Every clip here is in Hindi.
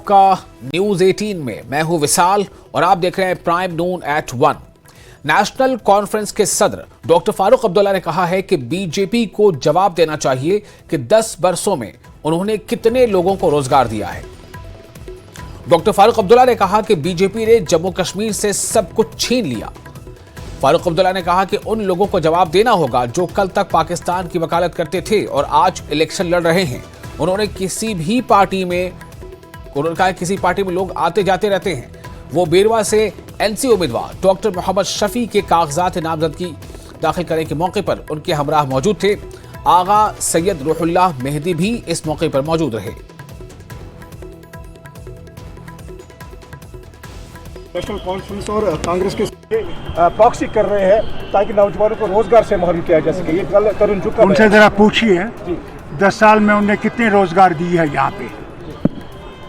आपका न्यूज 18 में। मैं हूं विशाल और आप देख रहे हैं प्राइम नून एट 1। नेशनल कॉन्फ्रेंस के सदर डॉक्टर फारूक अब्दुल्ला ने कहा है कि बीजेपी को जवाब देना चाहिए कि 10 बरसों में उन्होंने कितने लोगों को रोजगार दिया है। डॉक्टर फारूक अब्दुल्ला ने कहा कि बीजेपी ने जम्मू कश्मीर से सब कुछ छीन लिया। फारूक अब्दुल्ला ने कहा कि उन लोगों को जवाब देना होगा जो कल तक पाकिस्तान की वकालत करते थे और आज इलेक्शन लड़ रहे हैं। उन्होंने कहा किसी पार्टी में लोग आते जाते रहते हैं। वो बेरवा से एनसी उम्मीदवार डॉक्टर मोहम्मद शफी के कागजात नामजदगी दाखिल करने के मौके पर उनके हमराह मौजूद थे। आगा सैयद रूहुल्लाह मेहदी भी इस मौके पर मौजूद रहे। नेशनल कॉन्फ्रेंस और कांग्रेस के प्रॉक्सी कर रहे हैं ताकि नौजवानों को रोजगार से महरूम किया जा सके। ये कल तरुण जुग का उनसे जरा पूछिए 10 साल में उन्हें कितने रोजगार दी है। यहाँ पे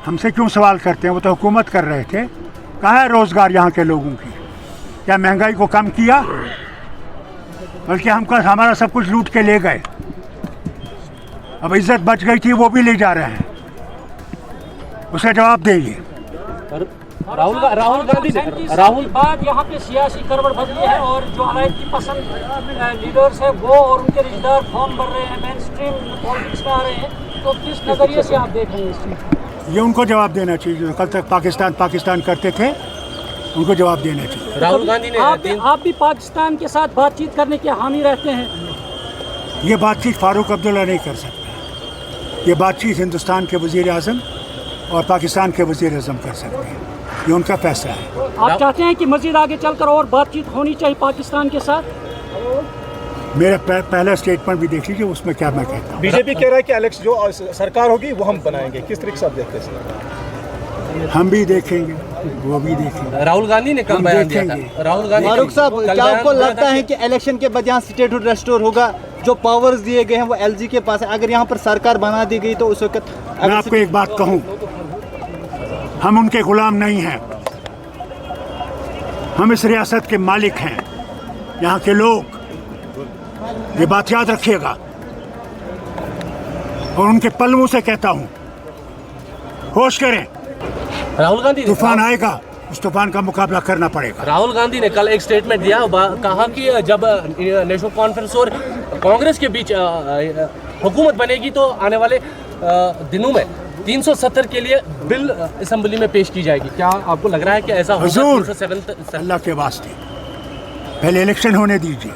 हमसे क्यों सवाल करते हैं? वो तो हुकूमत कर रहे थे। कहाँ है रोजगार यहाँ के लोगों की? क्या महंगाई को कम किया? बल्कि हमारा सब कुछ लूट के ले गए। अब इज्जत बच गई थी वो भी ले जा रहे हैं। उसे जवाब देंगे। राहुल गांधी बाद यहाँ पे सियासी करवट बदली है और जो अलायदी पसंद लीडर्स है वो और उनके रिश्तेदार फॉर्म भर रहे हैं, मेन स्ट्रीम पॉलिटिक्स में आ रहे हैं। तो किस नजरिए से आप देख रहे हैं इस चीज? ये उनको जवाब देना चाहिए। जो कल तक पाकिस्तान करते थे उनको जवाब देना चाहिए। राहुल गांधी ने आप भी पाकिस्तान के साथ बातचीत करने के हामी रहते हैं। ये बातचीत फारूक अब्दुल्ला नहीं कर सकते। ये बातचीत हिंदुस्तान के वजीर आज़म और पाकिस्तान के वजीर आज़म कर सकते हैं। ये उनका फैसला है। आप चाहते हैं कि मजीद आगे चलकर और बातचीत होनी चाहिए पाकिस्तान के साथ? मेरा पहला स्टेटमेंट भी देख लीजिए, उसमें क्या मैं कहता हूँ। बीजेपी कह रहा है कि इलेक्शन जो सरकार होगी वो हम बनाएंगे। किस तरीके से आप देखते हैं? हम भी देखेंगे, वो भी देखेंगे। राहुल गांधी ने कल बयान दिया था। राहुल गांधी फारूक साहब, क्या आपको लगता है कि इलेक्शन के बाद यहाँ स्टेटहुड रेस्टोर होगा? जो पावर्स दिए गए हैं वो एलजी के पास है। अगर यहाँ पर सरकार बना दी गई तो उस वक्त मैं आपको एक बात कहूँ, हम उनके गुलाम नहीं हैं। हम इस रियासत के मालिक हैं, यहाँ के लोग। ये बात याद रखिएगा और उनके पल्लवों से कहता हूँ, होश करें। राहुल गांधी तूफान आएगा, उस तूफान का मुकाबला करना पड़ेगा। राहुल गांधी ने कल एक स्टेटमेंट दिया, कहा कि जब नेशनल कॉन्फ्रेंस और कांग्रेस के बीच हुकूमत बनेगी तो आने वाले दिनों में 370 के लिए बिल असेंबली में पेश की जाएगी। क्या आपको लग रहा है कि ऐसा होगा? हुजूर, अल्लाह के वास्ते पहले इलेक्शन होने दीजिए,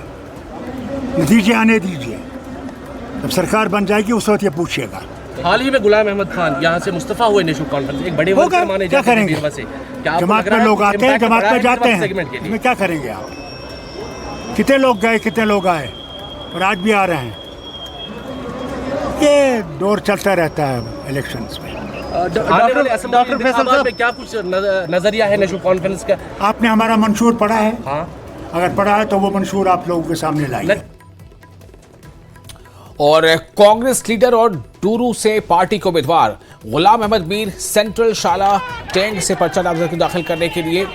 नतीजे आने दीजिए, जब सरकार बन जाएगी उस वक्त ये पूछिएगा। हाल ही में गुलाम अहमद खान यहाँ से मुस्तफा हुए नेशनल कॉन्फ्रेंस, एक बड़े वर्कर माने क्या जाते हैं करेंगे? बीरवा से। जमात में लोग आते हैं, जमात में जाते हैं, इसमें क्या करेंगे आप? कितने लोग गए, कितने लोग आए और आज भी आ रहे हैं। ये दौर चलता रहता है इलेक्शंस में। डॉक्टर फैसल साहब पे क्या कुछ नजरिया है नेशनल कॉन्फ्रेंस का? आपने हमारा मंशूर पढ़ा है? हाँ, अगर पढ़ा है तो वो मंशूर आप लोगों के सामने लाइए। और कांग्रेस लीडर और डूरू से पार्टी के उम्मीदवार गुलाम अहमद मीर सेंट्रल शाला टैंक से पर्चा नामजदगी दाखिल करने के लिए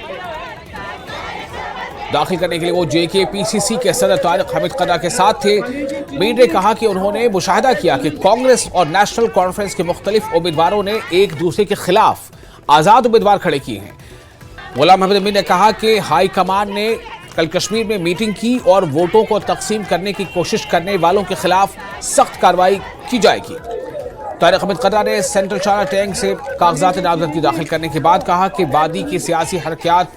वो JKPCC के सदर तारिक हमीद कदा के साथ थे। मीर ने कहा कि उन्होंने मुशाहिदा किया कि कांग्रेस और नेशनल कॉन्फ्रेंस के मुख्तलिफ उम्मीदवारों ने एक दूसरे के खिलाफ आज़ाद उम्मीदवार खड़े किए हैं। गुलाम अहमद मीर ने कहा कि हाई कमान ने कल कश्मीर में मीटिंग की और वोटों को तकसीम करने की कोशिश करने वालों के खिलाफ सख्त कार्रवाई की जाएगी। तारिक हमीद कदा ने सेंट्रल शाला टैंक से कागजात नामजदगी दाखिल करने के बाद कहा कि वादी की सियासी हरकत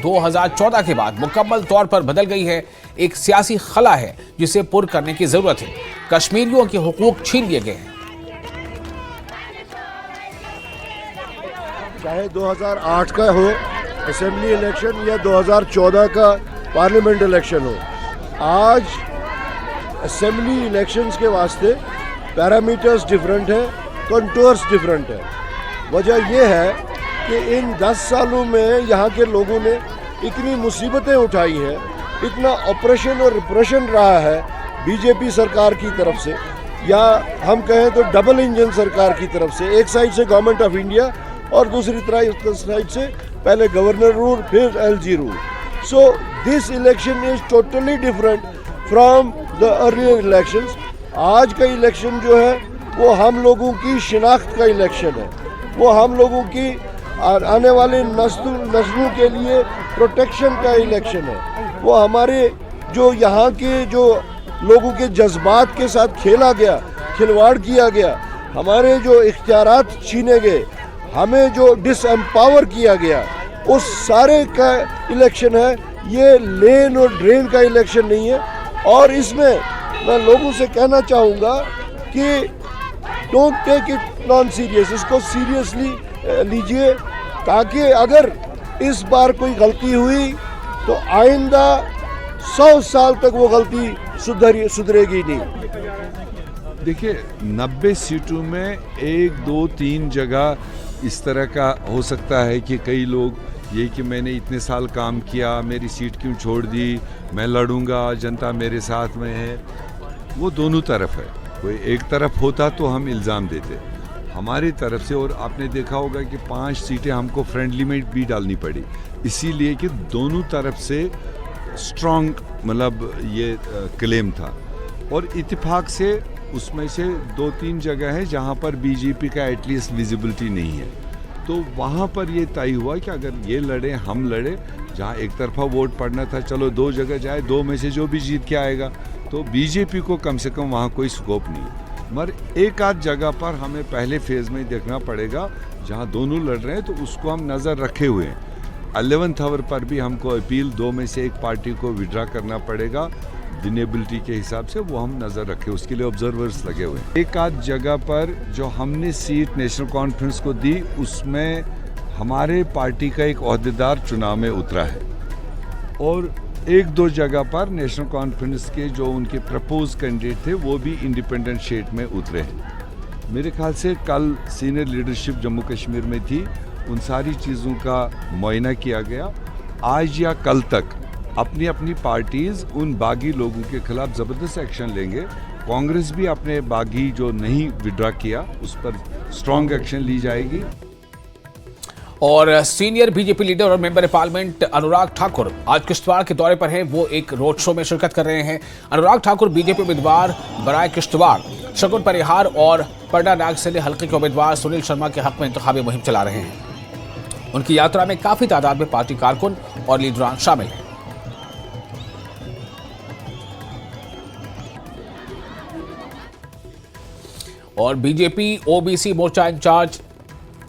2014 के बाद मुकम्मल तौर पर बदल गई है। एक सियासी खला है जिसे पुर करने की जरूरत है। कश्मीरियों के हुकूक छीन लिए गए हैं। चाहे 2008 का हो असेंबली इलेक्शन या 2014 का पार्लियामेंट इलेक्शन हो, आज असेंबली इलेक्शंस के वास्ते पैरामीटर्स डिफरेंट है, कंटूर्स डिफरेंट है। वजह यह है कि इन 10 सालों में यहाँ के लोगों ने इतनी मुसीबतें उठाई हैं, इतना ऑपरेशन और रिप्रेशन रहा है बीजेपी सरकार की तरफ से, या हम कहें तो डबल इंजन सरकार की तरफ से। एक साइड से गवर्नमेंट ऑफ इंडिया और दूसरी साइड से पहले गवर्नर रूल फिर LG rule. So this election is totally different from the earlier elections. आज का इलेक्शन जो है वो हम लोगों की शिनाख्त का इलेक्शन है। वो हम लोगों की आने वाले नस्लों के लिए प्रोटेक्शन का इलेक्शन है। वो हमारे जो यहाँ के जो लोगों के जज्बात के साथ खेला गया, खिलवाड़ किया गया, हमारे जो इख्तियारात छीने गए, हमें जो डिसएम्पावर किया गया, उस सारे का इलेक्शन है। ये लेन और ड्रेन का इलेक्शन नहीं है। और इसमें मैं लोगों से कहना चाहूँगा कि don't take it non serious, इसको सीरियसली लीजिए, ताकि अगर इस बार कोई गलती हुई तो आइंदा 100 साल तक वो गलती सुधरेगी नहीं। देखिए 90 सीटों में 1, 2, 3 जगह इस तरह का हो सकता है कि कई लोग ये कि मैंने इतने साल काम किया, मेरी सीट क्यों छोड़ दी, मैं लड़ूंगा, जनता मेरे साथ में है। वो दोनों तरफ है। कोई एक तरफ होता तो हम इल्ज़ाम देते, हमारी तरफ से। और आपने देखा होगा कि 5 सीटें हमको फ्रेंडली में भी डालनी पड़ी, इसीलिए कि दोनों तरफ से स्ट्रॉन्ग मतलब ये क्लेम था। और इत्तेफाक से उसमें से 2-3 जगह है जहाँ पर बीजेपी का एटलीस्ट विजिबिलिटी नहीं है, तो वहाँ पर ये तय हुआ कि अगर ये लड़े, हम लड़े, जहाँ एक तरफा वोट पड़ना था, चलो 2 जगह जाए, 2 में से जो भी जीत के आएगा, तो बीजेपी को कम से कम वहाँ कोई स्कोप नहीं। मगर एक आध जगह पर हमें पहले फेज़ में देखना पड़ेगा जहाँ दोनों लड़ रहे हैं, तो उसको हम नज़र रखे हुए हैं। 11th आवर पर भी हमको अपील 2 में से एक पार्टी को विड्रा करना पड़ेगा विनेबिलिटी के हिसाब से, वो हम नज़र रखें, उसके लिए ऑब्जर्वर्स लगे हुए हैं। एक आध जगह पर जो हमने सीट नेशनल कॉन्फ्रेंस को दी, उसमें हमारे पार्टी का एक ओहदेदार चुनाव में उतरा है। और 1-2 जगह पर नेशनल कॉन्फ्रेंस के जो उनके प्रपोज कैंडिडेट थे वो भी इंडिपेंडेंट शेड में उतरे हैं। मेरे ख्याल से कल सीनियर लीडरशिप जम्मू कश्मीर में थी, उन सारी चीज़ों का मुआयना किया गया। आज या कल तक अपनी अपनी पार्टीज़ उन बागी लोगों के खिलाफ ज़बरदस्त एक्शन लेंगे। कांग्रेस भी अपने बागी जो नहीं विड्रा किया उस पर स्ट्रॉन्ग एक्शन ली जाएगी। और सीनियर बीजेपी लीडर और मेंबर पार्लियामेंट अनुराग ठाकुर आज किश्तवाड़ के दौरे पर हैं। वो एक रोड शो में शिरकत कर रहे हैं। अनुराग ठाकुर बीजेपी उम्मीदवार बराए किश्तवाड़ शगुन परिहार और परडा नागसैनी हल्के के उम्मीदवार सुनील शर्मा के हक में इंतखाबी मुहिम चला रहे हैं। उनकी यात्रा में काफी तादाद में पार्टी कारकुन और लीडरान शामिल हैं। और बीजेपी ओबीसी मोर्चा इंचार्ज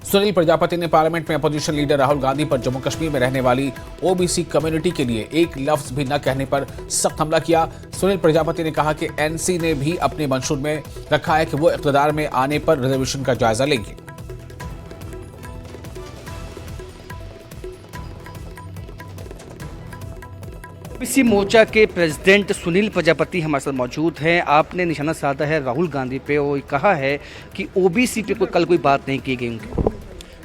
सुनील प्रजापति ने पार्लियामेंट में अपोजिशन लीडर राहुल गांधी पर जम्मू कश्मीर में रहने वाली ओबीसी कम्युनिटी के लिए एक लफ्ज भी न कहने पर सख्त हमला किया। सुनील प्रजापति ने कहा कि एनसी ने भी अपने मंशूर में रखा है कि वो इक़्तिदार में आने पर रिजर्वेशन का जायजा लेंगे। ओबीसी मोर्चा के प्रेसिडेंट सुनील प्रजापति हमारे साथ मौजूद हैं। आपने निशाना साधा है राहुल गांधी पे और कहा है कि ओबीसी पे कल कोई बात नहीं की गई उनकी।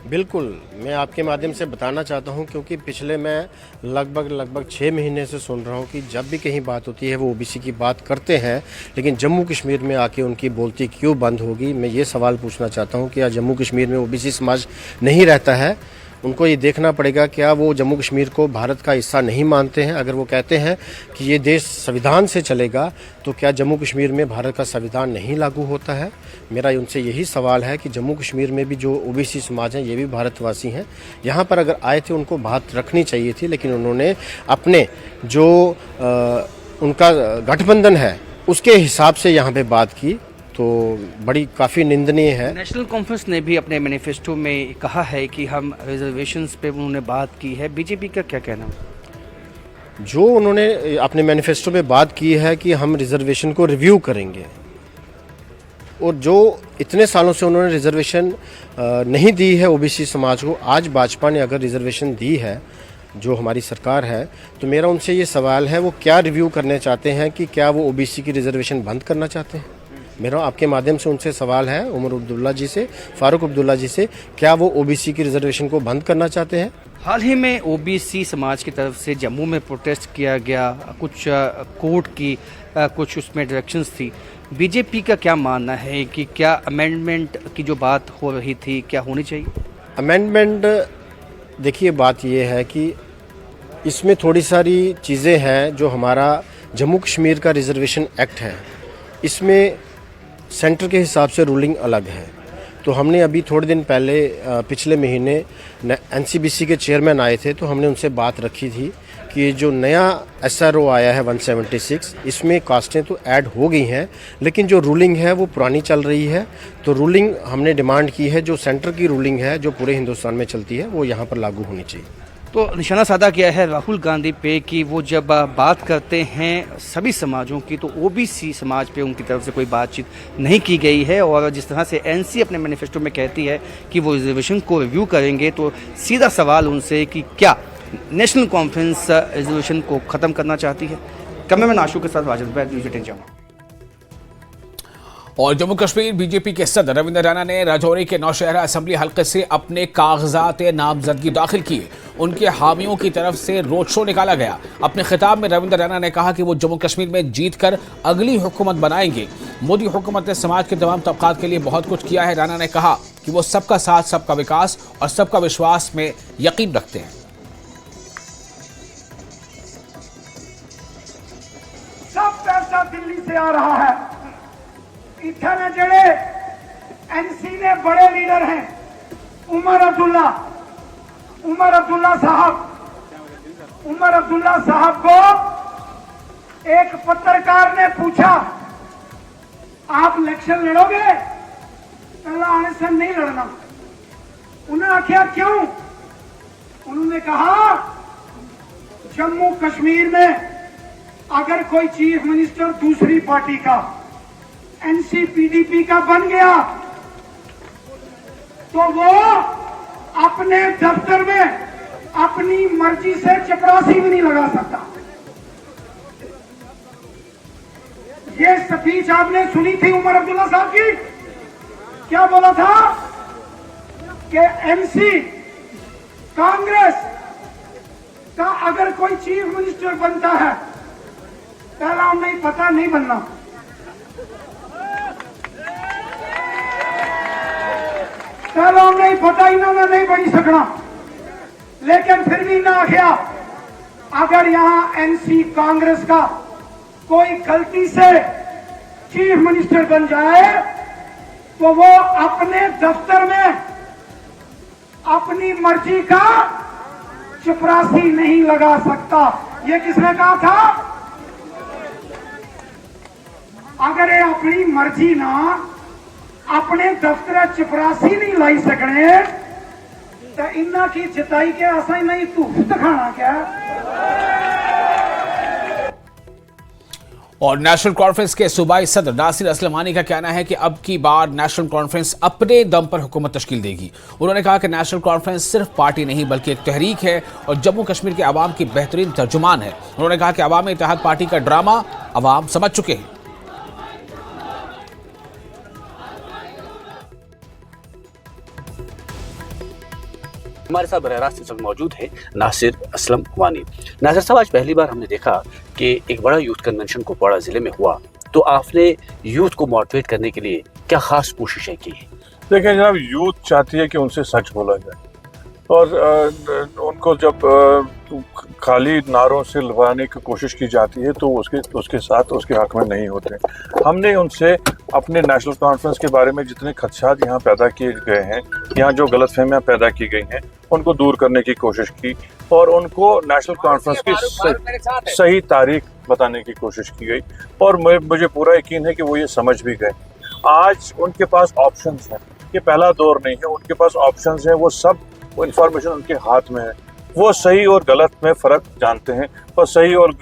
बिल्कुल, मैं आपके माध्यम से बताना चाहता हूं, क्योंकि पिछले मैं लगभग 6 महीने से सुन रहा हूं कि जब भी कहीं बात होती है वो ओबीसी की बात करते हैं, लेकिन जम्मू कश्मीर में आके उनकी बोलती क्यों बंद होगी। मैं ये सवाल पूछना चाहता हूं कि क्या जम्मू कश्मीर में ओबीसी समाज नहीं रहता है? उनको ये देखना पड़ेगा, क्या वो जम्मू कश्मीर को भारत का हिस्सा नहीं मानते हैं? अगर वो कहते हैं कि ये देश संविधान से चलेगा, तो क्या जम्मू कश्मीर में भारत का संविधान नहीं लागू होता है? मेरा उनसे यही सवाल है कि जम्मू कश्मीर में भी जो ओबीसी समाज हैं ये भी भारतवासी हैं। यहाँ पर अगर आए थे उनको बात रखनी चाहिए थी, लेकिन उन्होंने अपने जो उनका गठबंधन है उसके हिसाब से यहाँ पे बात की, तो बड़ी काफ़ी निंदनीय है। नेशनल कॉन्फ्रेंस ने भी अपने मैनिफेस्टो में कहा है कि हम रिजर्वेशंस पे उन्होंने बात की है। बीजेपी का क्या कहना है? जो उन्होंने अपने मैनिफेस्टो में बात की है कि हम रिजर्वेशन को रिव्यू करेंगे, और जो इतने सालों से उन्होंने रिजर्वेशन नहीं दी है ओबीसी समाज को, आज भाजपा ने अगर रिजर्वेशन दी है, जो हमारी सरकार है, तो मेरा उनसे ये सवाल है वो क्या रिव्यू करने चाहते हैं? कि क्या वो ओबीसी की रिजर्वेशन बंद करना चाहते हैं? मेरा आपके माध्यम से उनसे सवाल है, उमर अब्दुल्ला जी से, फारूक अब्दुल्ला जी से, क्या वो ओबीसी की रिजर्वेशन को बंद करना चाहते हैं? हाल ही में ओबीसी समाज की तरफ से जम्मू में प्रोटेस्ट किया गया, कुछ कोर्ट की कुछ उसमें डायरेक्शंस थी। बीजेपी का क्या मानना है कि क्या अमेंडमेंट की जो बात हो रही थी क्या होनी चाहिए? अमेंडमेंट, देखिए बात ये है कि इसमें थोड़ी सारी चीज़ें हैं। जो हमारा जम्मू कश्मीर का रिजर्वेशन एक्ट है, इसमें सेंटर के हिसाब से रूलिंग अलग है। तो हमने अभी थोड़े दिन पहले पिछले महीने एनसीबीसी के चेयरमैन आए थे, तो हमने उनसे बात रखी थी कि ये जो नया SRO आया है 176, इसमें कास्टें तो ऐड हो गई हैं, लेकिन जो रूलिंग है वो पुरानी चल रही है। तो रूलिंग हमने डिमांड की है, जो सेंटर की रूलिंग है जो पूरे हिंदुस्तान में चलती है वो यहाँ पर लागू होनी चाहिए। तो निशाना साधा किया है राहुल गांधी पे कि वो जब बात करते हैं सभी समाजों की तो ओबीसी समाज पे उनकी तरफ से कोई बातचीत नहीं की गई है। और जिस तरह से एनसी अपने मैनिफेस्टो में कहती है कि वो रिजर्वेशन को रिव्यू करेंगे, तो सीधा सवाल उनसे कि क्या नेशनल कॉन्फ्रेंस रिजर्वेशन को ख़त्म करना चाहती है। कैमरामैन आशु के साथ वाजिद बैग, न्यूज़ 18 जामा। और जम्मू कश्मीर बीजेपी के सदर रविंद्र रैना ने राजौरी के नौशहरा असेंबली हल्के से अपने कागजात नामजदगी दाखिल किए। उनके हामियों की तरफ से रोड शो निकाला गया। अपने खिताब में रविंद्र रैना ने कहा कि वो जम्मू कश्मीर में जीतकर अगली हुकूमत बनाएंगे। मोदी हुकूमत ने समाज के तमाम तबकात के लिए बहुत कुछ किया है। रैना ने कहा कि वो सबका साथ, सबका विकास और सबका विश्वास में यकीन रखते हैं। सब पैसा दिल्ली से आ रहा है। इतने जड़े एनसी ने बड़े लीडर हैं, उमर अब्दुल्ला साहब को एक पत्रकार ने पूछा, आप इलेक्शन लड़ोगे? पहला आने से नहीं लड़ना। उन्होंने आख्या क्यों? उन्होंने कहा जम्मू कश्मीर में अगर कोई चीफ मिनिस्टर दूसरी पार्टी का एनसीपीडीपी का बन गया तो वो अपने दफ्तर में अपनी मर्जी से चपरासी भी नहीं लगा सकता। ये स्पीच आपने सुनी थी उमर अब्दुल्ला साहब की। क्या बोला था कि एनसी कांग्रेस का अगर कोई चीफ मिनिस्टर बनता है, पहला नहीं पता नहीं बनना, पहला नहीं पता इन्होंने नहीं बनी सकना। लेकिन फिर भी ना आखिया अगर यहां एनसी कांग्रेस का कोई गलती से चीफ मिनिस्टर बन जाए तो वो अपने दफ्तर में अपनी मर्जी का चपरासी नहीं लगा सकता। ये किसने कहा था? अगर ये अपनी मर्जी ना अपने दफ्तर चपरासी नहीं लाई सकने तो इन्ना की जिताई के असा नहीं तू दिखाना क्या। और नेशनल कॉन्फ्रेंस के सूबाई सदर नासिर असलमानी का कहना है कि अब की बार नेशनल कॉन्फ्रेंस अपने दम पर हुकूमत तश्कील देगी। उन्होंने कहा कि नेशनल कॉन्फ्रेंस सिर्फ पार्टी नहीं बल्कि एक तहरीक है और जम्मू कश्मीर के अवाम की बेहतरीन तर्जुमान है। उन्होंने कहा कि अवामी इत्तेहाद पार्टी का ड्रामा अवाम समझ चुके हैं। हमारे साथ बरह रास्त इस वक्त मौजूद है नासिर असलम वानी। नासिर साहब, आज पहली बार हमने देखा कि एक बड़ा यूथ कन्वेंशन कुपवाड़ा ज़िले में हुआ, तो आपने यूथ को मोटिवेट करने के लिए क्या खास कोशिशें की? देखिए जनाब, यूथ चाहती है कि उनसे सच बोला जाए और उनको जब खाली नारों से लुभाने की कोशिश की जाती है तो उसके साथ उसके हक में नहीं होते। हमने उनसे अपने नेशनल कॉन्फ्रेंस के बारे में जितने खदशात यहाँ पैदा किए गए हैं, यहाँ जो गलतफहमियाँ पैदा की गई हैं, उनको दूर करने की कोशिश की और उनको नेशनल कॉन्फ्रेंस की सही तारीख बताने की कोशिश की गई और मुझे पूरा यकीन है कि वो ये समझ भी गए। आज उनके पास ऑप्शंस हैं, ये पहला दौर नहीं है, उनके पास ऑप्शंस हैं, वो सब इंफॉर्मेशन उनके हाथ में है। वो सही और गलत में फ़र्क जानते हैं और सही और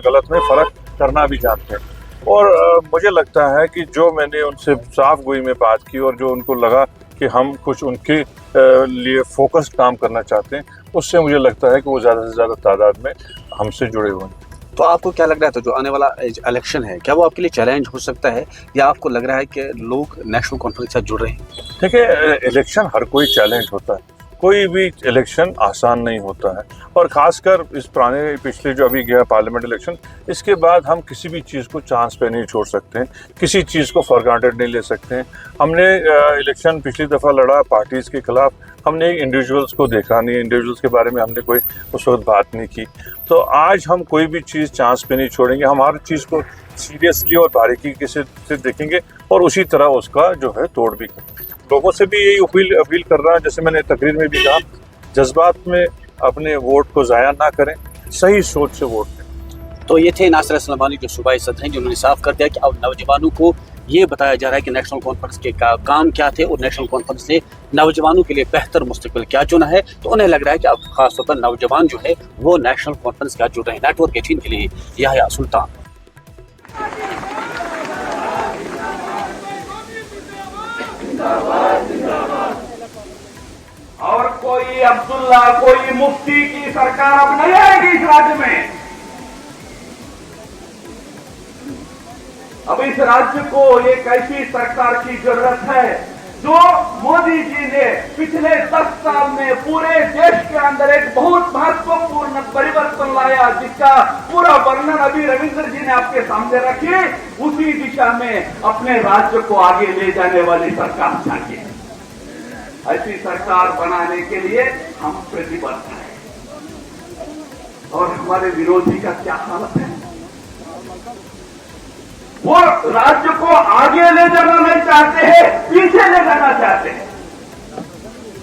गलत में फ़र्क करना भी जानते हैं। और मुझे लगता है कि जो मैंने उनसे साफ गोई में बात की और जो उनको लगा कि हम कुछ उनके लिए फोकस्ड काम करना चाहते हैं, उससे मुझे लगता है कि वो ज़्यादा से ज़्यादा तादाद में हमसे जुड़े हुए हैं। तो आपको क्या लग रहा है, तो जो आने वाला इलेक्शन है, क्या वो आपके लिए चैलेंज हो सकता है या आपको लग रहा है कि लोग नेशनल कॉन्फ्रेंस के साथ जुड़ रहे हैं? देखिए, इलेक्शन हर कोई चैलेंज होता है, कोई भी इलेक्शन आसान नहीं होता है और ख़ासकर इस पिछले जो अभी गया पार्लियामेंट इलेक्शन, इसके बाद हम किसी भी चीज़ को चांस पे नहीं छोड़ सकते हैं, किसी चीज़ को फॉर ग्रांटेड नहीं ले सकते हैं। हमने इलेक्शन पिछली दफ़ा लड़ा पार्टीज़ के खिलाफ, हमने इंडिविजुअल्स को देखा नहीं, इंडिविजुअल्स के बारे में हमने कोई उस वक्त बात नहीं की। तो आज हम कोई भी चीज़ चांस पे नहीं छोड़ेंगे, हम हर चीज़ को सीरियसली और बारीकी से देखेंगे और उसी तरह उसका जो है तोड़ भी करेंगे। लोगों से भी यही अपील कर रहा हूँ, जैसे मैंने तकरीर में भी कहा, जज्बात में अपने वोट को ज़ाया ना करें, सही सोच से वोट दें। तो ये थे नासिर असलम वानी, जो सूबाई सदर हैं, जिन्होंने साफ कर दिया कि अब नौजवानों को ये बताया जा रहा है कि नेशनल कॉन्फ्रेंस के काम क्या थे और नेशनल कॉन्फ्रेंस ने नौजवानों के लिए बेहतर मुस्तकबिल क्या चुना है। तो उन्हें लग रहा है कि अब खासतौर पर नौजवान जो है वो नेशनल कॉन्फ्रेंस का जुड़ रहे हैं। नेटवर्क 18 के लिए याह्या सुल्तान। और कोई अब्दुल्ला, कोई मुफ्ती की सरकार अब नहीं आएगी इस राज्य में। अब इस राज्य को एक ऐसी सरकार की जरूरत है जो मोदी जी ने पिछले 10 साल में पूरे देश के अंदर एक बहुत महत्वपूर्ण परिवर्तन लाया, जिसका पूरा वर्णन अभी रविंद्र जी ने आपके सामने रखी। उसी दिशा में अपने राज्य को आगे ले जाने वाली सरकार चाहिए। ऐसी सरकार बनाने के लिए हम प्रतिबद्ध हैं। और हमारे विरोधी का क्या हालत है? वो राज्य को आगे ले जाना नहीं चाहते हैं, पीछे ले जाना चाहते हैं।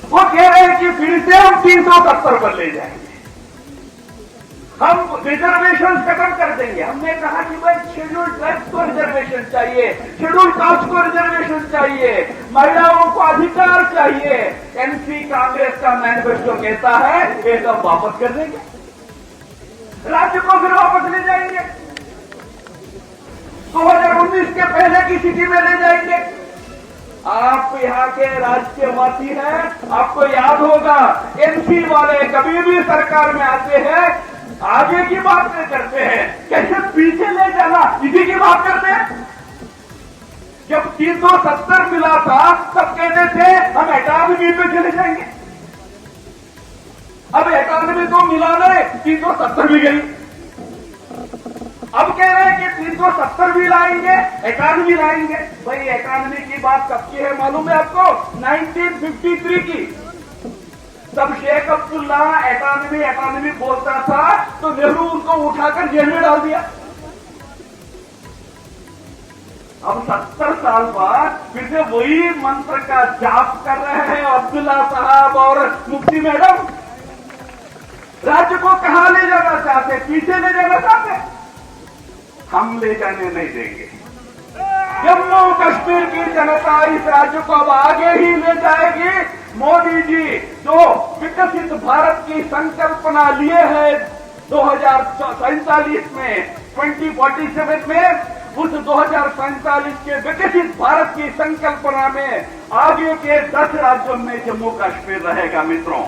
वो कह रहे हैं कि फिर से हम 370 पर ले जाएंगे, हम रिजर्वेशन खत्म कर देंगे। हमने कहा कि भाई शेड्यूल ट्राइब्स को रिजर्वेशन चाहिए, शेड्यूल कास्ट को रिजर्वेशन चाहिए, महिलाओं को अधिकार चाहिए। एनसी कांग्रेस का मैनिफेस्टो कहता है ये सब वापस कर देंगे, राज्य को फिर वापस ले जाएंगे, 2019 के पहले की स्थिति में ले जाएंगे। आप यहाँ के राज्यवासी हैं, आपको याद होगा एनसी वाले कभी भी सरकार में आते हैं आगे की बात नहीं करते हैं, कैसे पीछे ले जाना इसी की बात करते हैं। जब 370 मिला था तब कहते थे हम 98 पे चले जाएंगे। अब 98 तो मिला नहीं, 370 भी गई। अब कह रहे हैं कि 370 भी लाएंगे, 91 लाएंगे। भाई 91 की बात कब की है मालूम है आपको? 1953 की। तब शेख अब्दुल्ला 91 बोलता था तो नेहरू उनको उठाकर जेल में डाल दिया। अब 70 साल बाद फिर से वही मंत्र का जाप कर रहे हैं अब्दुल्ला साहब और मुफ्ती मैडम। राज्य को कहां ले जाना चाहते? पीछे ले जाना चाहते? हम ले जाने नहीं देंगे। जम्मू कश्मीर की जनता इस राज्य को अब आगे ही ले जाएगी। मोदी जी जो विकसित भारत की संकल्पना लिए हैं 2047 में, 2047 में, उस 2047 के विकसित भारत की संकल्पना में आगे के 10 राज्यों में जम्मू कश्मीर रहेगा मित्रों।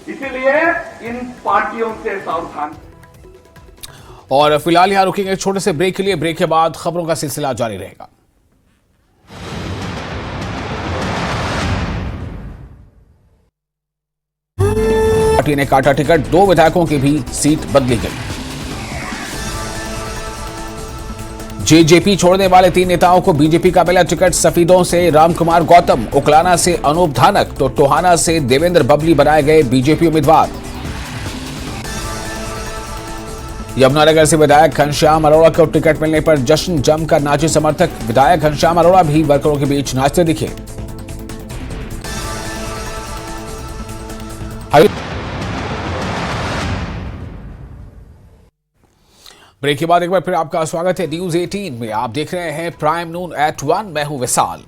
इसलिए इन पार्टियों से सावधान। और फिलहाल यहां रुकेंगे छोटे से ब्रेक के लिए। ब्रेक के बाद खबरों का सिलसिला जारी रहेगा। पार्टी ने काटा टिकट, 2 विधायकों की भी सीट बदली गई। जेजेपी छोड़ने वाले 3 नेताओं को बीजेपी का मिला टिकट। सफीदों से रामकुमार गौतम, उकलाना से अनूप धानक तो टोहाना से देवेंद्र बबली बनाए गए बीजेपी उम्मीदवार। यमुनानगर से विधायक घनश्याम अरोड़ा को टिकट मिलने पर जश्न जमकर नाचे समर्थक। विधायक घनश्याम अरोड़ा भी वर्करों के बीच नाचते दिखे। ब्रेक के बाद एक बार फिर आपका स्वागत है न्यूज 18 में। आप देख रहे हैं प्राइम नून एट 1। मैं हूं विशाल।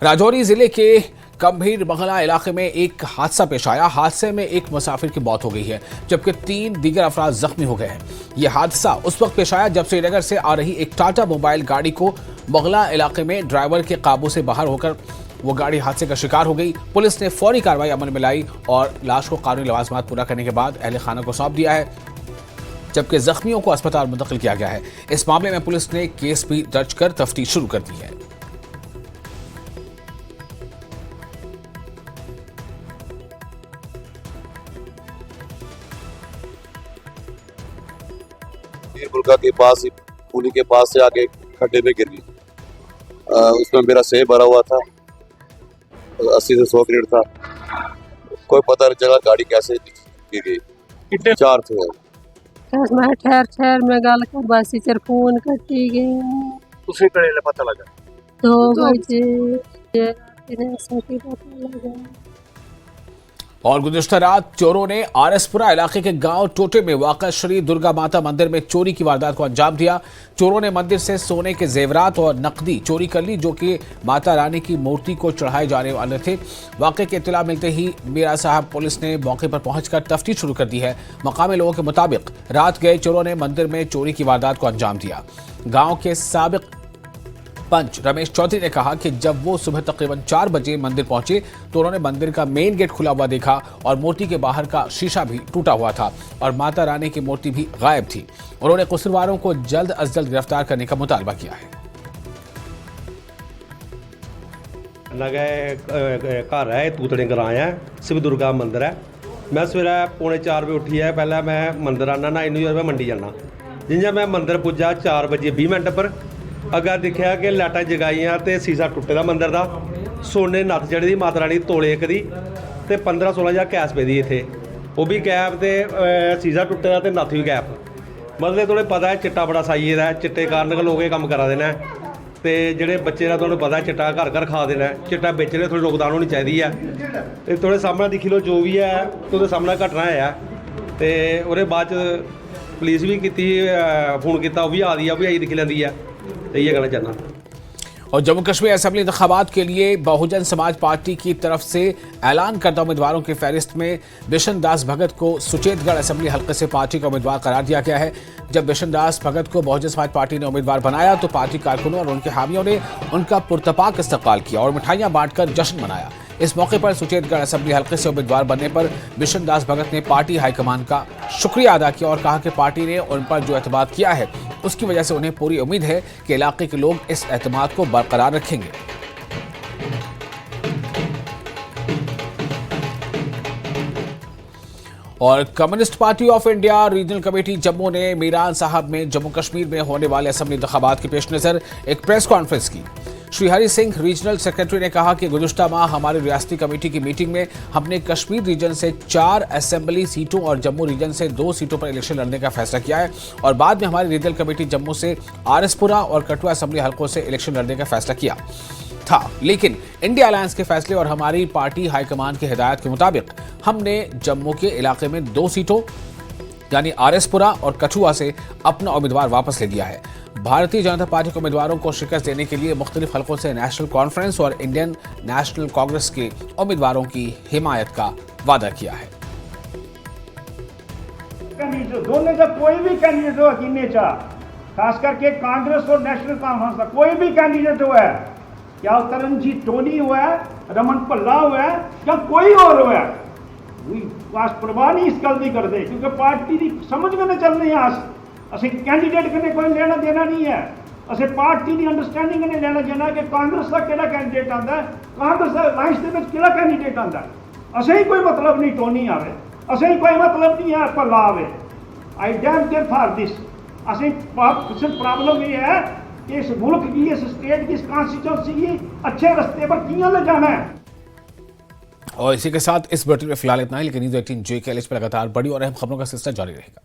राजौरी जिले के गंभीर बंगला इलाके में एक हादसा पेश आया। हादसे में एक मुसाफिर की मौत हो गई है जबकि 3 दीगर अफराद जख्मी हो गए हैं। यह हादसा उस वक्त पेश आया जब श्रीनगर से आ रही एक टाटा मोबाइल गाड़ी को बंगला इलाके में ड्राइवर के काबू से बाहर होकर वो गाड़ी हादसे का शिकार हो गई। पुलिस ने फौरी कार्रवाई अमल में लाई और लाश को कानूनी लवाजमात पूरा करने के बाद अहले खाना को सौंप दिया है, जबकि जख्मियों को अस्पताल मुंतकिल किया गया है। इस मामले में पुलिस ने केस भी दर्ज कर तफ्तीश शुरू कर दी है। पुलका के पास, पुली के पास से आके खड्डे में गिर गई। उसमें मेरा सेब भरा हुआ था, 80 से 100 क्रेट था। कोई पता नहीं चला गाड़ी कैसे गिर गई। कितने 4 थे। ठहर में गल कर बस फोन कटी गया। ਤੁਸੀਂ ਕਿਹੜੇ ਪਤਾ ਲੱਗਾ? 2 बजे लगा। और गुज़िश्ता रात चोरों ने आरएसपुरा इलाके के गांव टोटे में वाक़ा श्री दुर्गा माता मंदिर में चोरी की वारदात को अंजाम दिया। चोरों ने मंदिर से सोने के जेवरात और नकदी चोरी कर ली, जो कि माता रानी की मूर्ति को चढ़ाए जाने वाले थे। वाक़े की इत्तला मिलते ही मीरा साहब पुलिस ने मौके पर पहुंचकर तफ्तीश शुरू कर दी है। मकामी लोगों के मुताबिक रात गए चोरों ने मंदिर में चोरी की वारदात को अंजाम दिया। गाँव के साबिक पंच रमेश चौधरी ने कहा कि जब वो सुबह तकरीबन 4 बजे मंदिर पहुंचे तो उन्होंने मंदिर का मेन गेट खुला हुआ देखा और मूर्ति के बाहर का शीशा भी टूटा हुआ था और माता रानी की मूर्ति भी गायब थी। उन्होंने कसूरवारों को जल्द अज जल्द गिरफ्तार करने का मुतालबा किया है। घर है तूतड़े ग्रां है, शिव दुर्गा मंदिर है। मैं सवेरे 3:45 बजे उठी है। पहले मैं मंदिर आना ना इन्नी मैं मंडी जाना। जियां मैं मंदिर पुज्जा 4 बजे 20 मिनट पर अगर दिखा कि लाइटां जगाइयां तो शीशा टुटे दा मंदिर दा, सोने नत्थ चढ़ी दी माता रानी तोले एक दी ते 15-16 हज़ार कैश पे दी इत्थे, वो भी गैप ते शीशा टुटे दा ते नत्थ भी गैप। मतलब थोड़े पता है चिट्टा बड़ा साई दा, चिट्टे कारण लोग ये कम्म करा देना ते जेह्ड़े बच्चे ने तुहानूं पता है चिट्टा घर घर खा देना, चिट्टा बेचने थोड़ी रोकथाम होनी चाहिदी है। ते थोड़े सामने दिक्खी लो जो भी है तुहाडे सामने घटना है ते ओहदे बाद च पुलिस भी कीती, फोन किया वो भी आ दी है, वो भी आई दिक्खी लैंदी है। ये कहना चाहना। और जम्मू कश्मीर असेंबली इंतखाबात के लिए बहुजन समाज पार्टी की तरफ से ऐलान करदा उम्मीदवारों की फहरिस्त में बिशन दास भगत को सुचेतगढ़ असेंबली हल्के से पार्टी का उम्मीदवार करार दिया गया है। जब बिशन दास भगत को बहुजन समाज पार्टी ने उम्मीदवार बनाया तो पार्टी कारकुनों और उनके हामियों ने उनका पुरतपाक इस्तकबाल किया और मिठाइयां बांटकर जश्न मनाया। इस मौके पर सुचेतगढ़ असेंबली हल्के से उम्मीदवार बनने पर बिशन दास भगत ने पार्टी हाईकमान का शुक्रिया अदा किया और कहा कि पार्टी ने उन पर जो एतमाद किया है उसकी वजह से उन्हें पूरी उम्मीद है कि इलाके के लोग इस एतमाद को बरकरार रखेंगे। और communist party of India regional committee Jammu ने मीरान साहब में जम्मू कश्मीर में होने वाले असेंबली इंतखाबात के पेश नज़र एक प्रेस कॉन्फ्रेंस की। श्री हरि सिंह रीजनल सेक्रेटरी ने कहा कि गुज़िश्ता माह हमारी रियासती कमेटी की मीटिंग में हमने कश्मीर रीजन से 4 असेंबली सीटों और जम्मू रीजन से 2 सीटों पर इलेक्शन लड़ने का फैसला किया है और बाद में हमारी रीजनल कमेटी जम्मू से आरएसपुरा और कठुआ असेंबली हल्कों से इलेक्शन लड़ने का फैसला किया था। लेकिन इंडिया अलायंस के फैसले और हमारी पार्टी हाईकमान की हिदायत के मुताबिक हमने जम्मू के इलाके में 2 सीटों यानी आरएसपुरा और कठुआ से अपना उम्मीदवार वापस ले लिया है। भारतीय जनता पार्टी के उम्मीदवारों को शिकस्त देने के लिए मुख्तलिफ हल्कों से नेशनल कॉन्फ्रेंस और इंडियन नेशनल कांग्रेस के उम्मीदवारों की हिमायत का वादा किया है। दोनों का कोई भी कैंडिडेट हो गिनने चाह, खास करके कांग्रेस और नेशनल कॉन्फ्रेंस का कोई भी कैंडिडेट हो है, क्या तरनजीत टोनी हुआ है, रमन पल्ला हुआ है या कोई और हुआ है, परवाह नहीं इस गल की करते क्योंकि पार्टी की समझ में नहीं चलनी है। असं कैंडिडेट कने कोई लेना देना नहीं है, असं पार्टी की अंडरस्टैंडिंग ने लेना देना कि कांग्रेस का केड़ा कैंडिडेट आता है, कांग्रेस अलायंस के केड़ा कैंडिडेट आता है। असं ही कोई मतलब नहीं टोनी आवे, असं ही कोई मतलब नहीं है पल्ला आवे। आई डैम केयर फॉर दिस। असं प्रॉब्लम ये है कि इस मुल्क की, इस स्टेट की, इस कॉन्स्टिट्यूंसी की अच्छे रास्ते पर कियां ले जाना है। और इसी के साथ इस बुलेटिन में फिलहाल इतना ही, लेकिन न्यूज़ 18 JKLH पर लगातार बड़ी और अहम खबरों का सिलसिला जारी रहेगा।